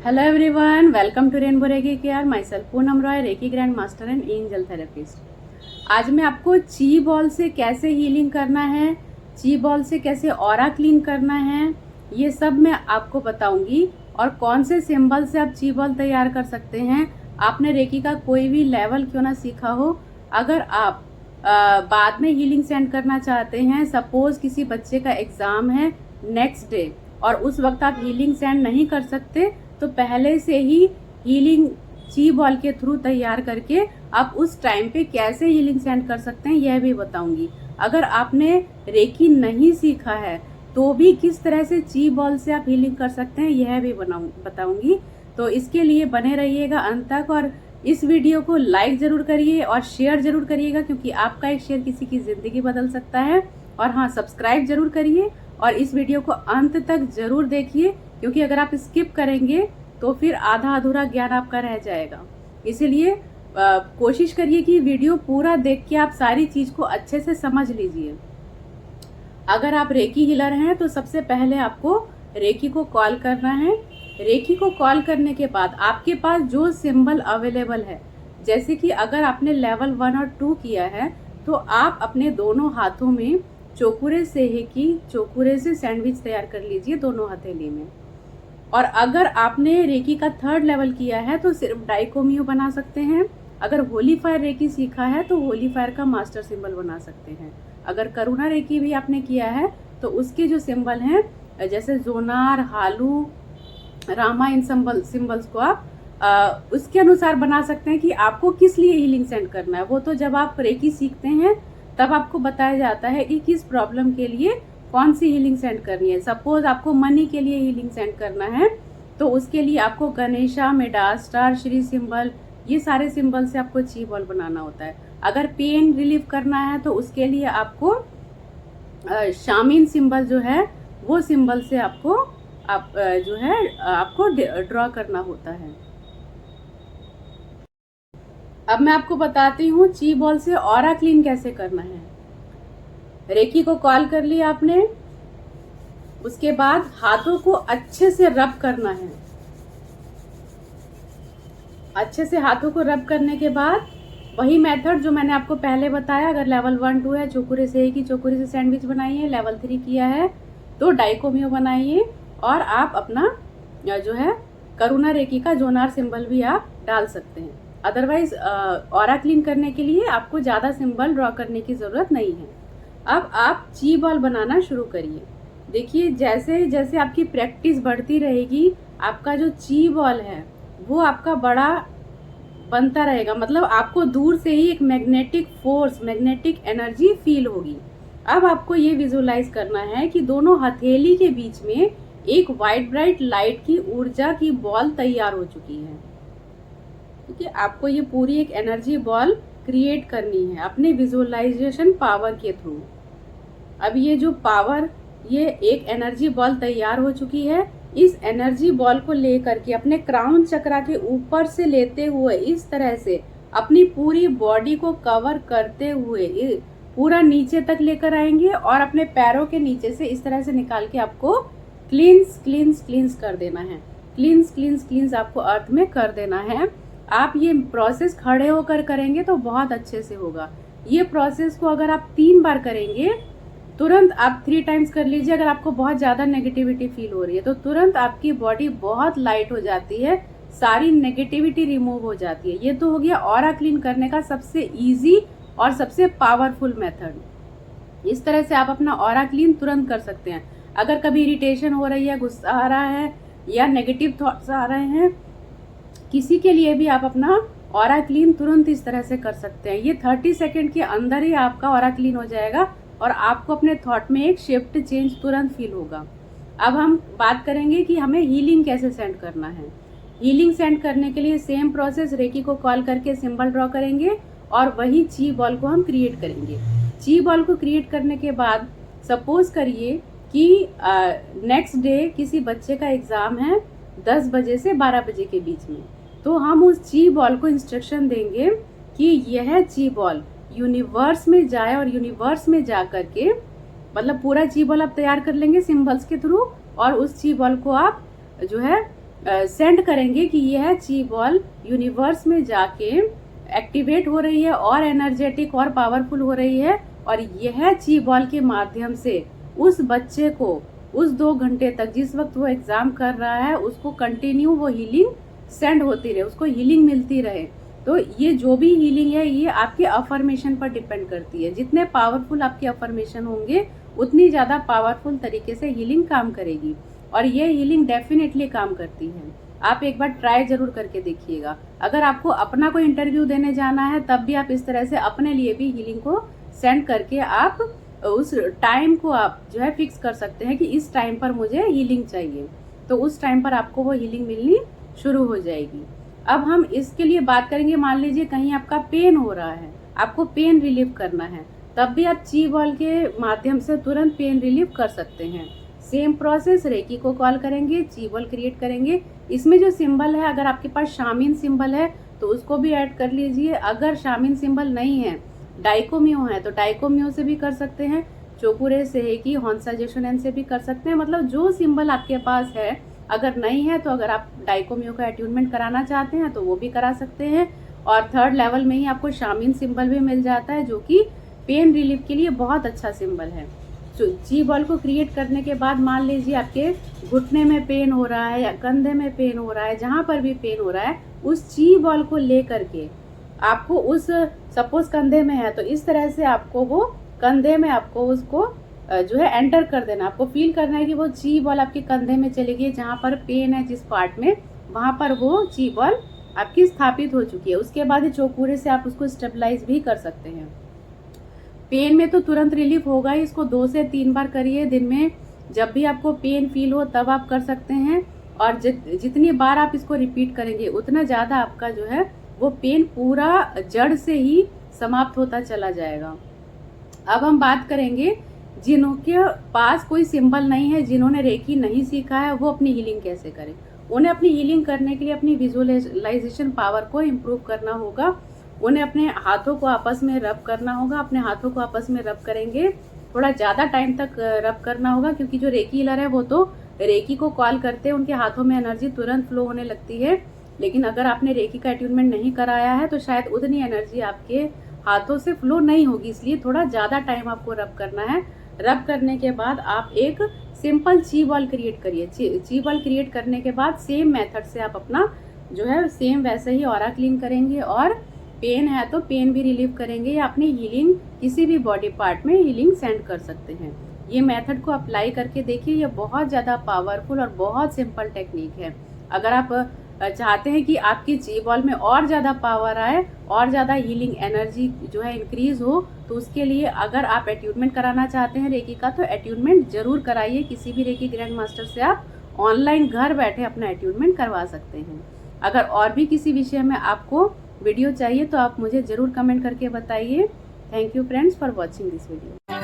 Hello everyone, welcome to Rainbow Reiki Care. Myself Poonam Roy, reiki grand master and angel therapist. आज मैं आपको ची ball से कैसे हीलिंग करना है, ची बॉल से कैसे ऑरा क्लीन करना है, ये सब मैं आपको बताऊंगी। और कौन से सिंबल से आप ची बॉल तैयार कर सकते हैं। आपने रेकी का कोई भी लेवल क्यों ना सीखा हो, अगर आप बाद में हीलिंग सेंड करना चाहते हैं, सपोज किसी बच्चे का एग्जाम है नेक्स्ट डे और उस वक्त आप हीलिंग सेंड नहीं कर सकते, तो पहले से ही हीलिंग ची बॉल के थ्रू तैयार करके आप उस टाइम पे कैसे हीलिंग सेंड कर सकते हैं यह भी बताऊंगी। अगर आपने रेकी नहीं सीखा है तो भी किस तरह से ची बॉल से आप हीलिंग कर सकते हैं यह भी बताऊंगी। तो इसके लिए बने रहिएगा अंत तक और इस वीडियो को लाइक जरूर करिए और शेयर जरूर करिएगा, क्योंकि आपका एक शेयर किसी की जिंदगी बदल सकता है। और हाँ, सब्सक्राइब जरूर करिए और इस वीडियो को अंत तक जरूर देखिए, क्योंकि अगर आप स्किप करेंगे तो फिर आधा अधूरा ज्ञान आपका रह जाएगा। इसीलिए कोशिश करिए कि वीडियो पूरा देख के आप सारी चीज को अच्छे से समझ लीजिए। अगर आप रेकी हीलर हैं तो सबसे पहले आपको रेकी को कॉल करना है। रेकी को कॉल करने के बाद आपके पास जो सिंबल अवेलेबल है, जैसे कि अगर आपने लेवल 1 और 2 किया है तो आप अपने दोनों हाथों में चोकुरे से सैंडविच तैयार कर लीजिए दोनों हथेली में। और अगर आपने रेकी का 3rd लेवल किया है तो सिर्फ डाइकोमियो बना सकते हैं। अगर होली फायर रेकी सीखा है तो होली फायर का मास्टर सिंबल बना सकते हैं। अगर करुणा रेकी भी आपने किया है तो उसके जो सिंबल हैं, जैसे जोनार, हालू, रामा, इन सिंबल्स को आप उसके अनुसार बना सकते हैं कि आपको किस लिए हीलिंग सेंड करना है। वो तो जब आप रेकी सीखते हैं तब आपको बताया जाता है कि किस प्रॉब्लम के लिए कौन सी हीलिंग सेंड करनी है। सपोज आपको मनी के लिए हीलिंग सेंड करना है तो उसके लिए आपको गणेशा, मेडास स्टार, श्री सिंबल, ये सारे सिंबल से आपको ची बॉल बनाना होता है। अगर पेन रिलीव करना है तो उसके लिए आपको शामीन सिंबल जो है वो सिंबल से आपको आपको ड्रॉ करना होता है। अब मैं आपको बताती हूँ ची बॉल से ऑरा क्लीन कैसे करना है। रेकी को कॉल कर लिया आपने, उसके बाद हाथों को अच्छे से रब करना है। अच्छे से हाथों को रब करने के बाद वही मेथड जो मैंने आपको पहले बताया, अगर लेवल 1 2 है चोकुरे से सैंडविच बनाइए, लेवल 3 किया है तो डाइकोमियो बनाइए और आप अपना जो है करुणा रेकी का जोनार सिंबल भी आप डाल सकते हैं। अदरवाइज ऑरा क्लीन करने के लिए आपको ज्यादा सिंबल ड्रॉ करने की जरूरत नहीं है। अब आप ची बॉल बनाना शुरू करिए। देखिए जैसे जैसे आपकी प्रैक्टिस बढ़ती रहेगी आपका जो ची बॉल है वो आपका बड़ा बनता रहेगा। मतलब आपको दूर से ही एक magnetic force, magnetic energy feel होगी। अब आपको ये विजुअलाइज करना है कि दोनों हथेली के बीच में एक वाइट ब्राइट लाइट की ऊर्जा की बॉल तैयार हो चुकी है। ठीक है, आपको ये पूरी एक एनर्जी बॉल क्रिएट करनी है अपने विजुअलाइजेशन पावर के थ्रू। अब ये जो पावर, ये एक एनर्जी बॉल तैयार हो चुकी है। इस एनर्जी बॉल को लेकर के अपने क्राउन चक्रा के ऊपर से लेते हुए इस तरह से अपनी पूरी बॉडी को कवर करते हुए पूरा नीचे तक लेकर आएंगे और अपने पैरों के नीचे से इस तरह से निकाल के आपको क्लींस कर देना है। क्लींस आपको अर्थ में कर देना है। आप ये प्रोसेस खड़े होकर करेंगे तो बहुत अच्छे से होगा। ये प्रोसेस को अगर आप 3 बार करेंगे, तुरंत आप 3 टाइम्स कर लीजिए। अगर आपको बहुत ज्यादा नेगेटिविटी फील हो रही है तो तुरंत आपकी बॉडी बहुत लाइट हो जाती है, सारी नेगेटिविटी रिमूव हो जाती है। ये तो हो गया ऑरा क्लीन करने का सबसे इजी और सबसे पावरफुल मेथड। इस तरह से आप अपना ऑरा क्लीन तुरंत कर सकते हैं। अगर कभी इरिटेशन हो रही है, गुस्सा आ रहा है या नेगेटिव थॉट्स आ रहे हैं, किसी के लिए भी आप अपना ऑरा क्लीन तुरंत इस तरह से कर सकते हैं। ये 30 सेकेंड के अंदर ही आपका ऑरा क्लीन हो जाएगा और आपको अपने थॉट में एक शिफ्ट चेंज तुरंत फील होगा। अब हम बात करेंगे कि हमें हीलिंग कैसे सेंड करना है। हीलिंग सेंड करने के लिए सेम प्रोसेस, रेकी को कॉल करके सिंबल ड्रॉ करेंगे और वही ची बॉल को हम क्रिएट करेंगे। ची बॉल को क्रिएट करने के बाद सपोज करिए कि नेक्स्ट डे किसी बच्चे का एग्जाम है 10 बजे से 12 बजे के बीच में, तो हम उस ची बॉल को इंस्ट्रक्शन देंगे कि यह ची बॉल यूनिवर्स में जाए और यूनिवर्स में जा करके, मतलब पूरा ची बॉल आप तैयार कर लेंगे सिंबल्स के थ्रू और उस ची बॉल को आप जो है सेंड करेंगे कि यह ची बॉल यूनिवर्स में जाके एक्टिवेट हो रही है और एनर्जेटिक और पावरफुल हो रही है, और यह ची बॉल के माध्यम से उस बच्चे को उस 2 घंटे तक जिस वक्त वो एग्जाम कर रहा है उसको कंटिन्यू वो हीलिंग सेंड होती रहे, उसको हीलिंग मिलती रहे। तो ये जो भी हीलिंग है ये आपके अफर्मेशन पर डिपेंड करती है। जितने पावरफुल आपके अफर्मेशन होंगे उतनी ज़्यादा पावरफुल तरीके से हीलिंग काम करेगी, और ये हीलिंग डेफिनेटली काम करती है। आप एक बार ट्राई जरूर करके देखिएगा। अगर आपको अपना कोई इंटरव्यू देने जाना है तब भी आप इस तरह से अपने लिए भी हीलिंग को सेंड करके आप उस टाइम को आप जो है फिक्स कर सकते हैं कि इस टाइम पर मुझे हीलिंग चाहिए, तो उस टाइम पर आपको वो हीलिंग मिलनी शुरू हो जाएगी। अब हम इसके लिए बात करेंगे, मान लीजिए कहीं आपका पेन हो रहा है, आपको पेन रिलीफ करना है, तब भी आप ची बॉल के माध्यम से तुरंत पेन रिलीफ कर सकते हैं। सेम प्रोसेस, रेकी को कॉल करेंगे, ची बॉल क्रिएट करेंगे। इसमें जो सिंबल है, अगर आपके पास शामिन सिंबल है तो उसको भी ऐड कर लीजिए। अगर शामिन सिंबल नहीं है, डाइकोमियो है, तो डाइकोमियो से भी कर सकते हैं, चोकुरे सेहेकी होंसा जेशोनेन से भी कर सकते हैं। मतलब जो सिंबल आपके पास है, अगर नहीं है तो अगर आप डाइकोमियो का अट्यूनमेंट कराना चाहते हैं तो वो भी करा सकते हैं। और 3rd लेवल में ही आपको शामिन सिंबल भी मिल जाता है, जो कि पेन रिलीफ के लिए बहुत अच्छा सिंबल है। ची बॉल को क्रिएट करने के बाद मान लीजिए आपके घुटने में पेन हो रहा है या कंधे में पेन हो रहा है, जहाँ पर भी पेन हो रहा है, उस ची बॉल को ले करके आपको उस, सपोज कंधे में है तो इस तरह से आपको वो कंधे में आपको उसको जो है एंटर कर देना। आपको फील करना है कि वो ची बॉल आपके कंधे में चली गई, जहाँ पर पेन है जिस पार्ट में, वहाँ पर वो ची बॉल आपकी स्थापित हो चुकी है। उसके बाद चोकुरे से आप उसको स्टेबलाइज भी कर सकते हैं। पेन में तो तुरंत रिलीफ होगा ही, इसको 2 से 3 बार करिए दिन में। जब भी आपको पेन फील हो तब आप कर सकते हैं, और जितनी बार आप इसको रिपीट करेंगे उतना ज़्यादा आपका जो है वो पेन पूरा जड़ से ही समाप्त होता चला जाएगा। अब हम बात करेंगे जिनके पास कोई सिंबल नहीं है, जिन्होंने रेकी नहीं सीखा है, वो अपनी हीलिंग कैसे करें। उन्हें अपनी हीलिंग करने के लिए अपनी विजुअलाइजेशन पावर को इम्प्रूव करना होगा। उन्हें अपने हाथों को आपस में रब करना होगा। अपने हाथों को आपस में रब करेंगे, थोड़ा ज़्यादा टाइम तक रब करना होगा, क्योंकि जो रेकी हीलर है वो तो रेकी को कॉल करते हैं, उनके हाथों में एनर्जी तुरंत फ्लो होने लगती है। लेकिन अगर आपने रेकी का अट्यूनमेंट नहीं कराया है तो शायद उतनी एनर्जी आपके हाथों से फ्लो नहीं होगी, इसलिए थोड़ा ज़्यादा टाइम आपको रब करना है। रब करने के बाद आप एक सिंपल ची बॉल क्रिएट करिए। ची बॉल क्रिएट करने के बाद सेम मेथड से आप अपना जो है सेम वैसे ही ऑरा क्लीन करेंगे, और पेन है तो पेन भी रिलीव करेंगे, या अपनी हीलिंग किसी भी बॉडी पार्ट में हीलिंग सेंड कर सकते हैं। ये मेथड को अप्लाई करके देखिए, ये बहुत ज़्यादा पावरफुल और बहुत सिंपल टेक्निक है। अगर आप चाहते हैं कि आपकी ची बॉल में और ज़्यादा पावर आए और ज़्यादा हीलिंग एनर्जी जो है इंक्रीज हो, तो उसके लिए अगर आप अट्यूनमेंट कराना चाहते हैं रेकी का, तो अट्यूनमेंट जरूर कराइए। किसी भी रेकी ग्रैंड मास्टर से आप ऑनलाइन घर बैठे अपना अट्यूनमेंट करवा सकते हैं। अगर और भी किसी विषय में आपको वीडियो चाहिए तो आप मुझे ज़रूर कमेंट करके बताइए। Thank you friends for watching this video.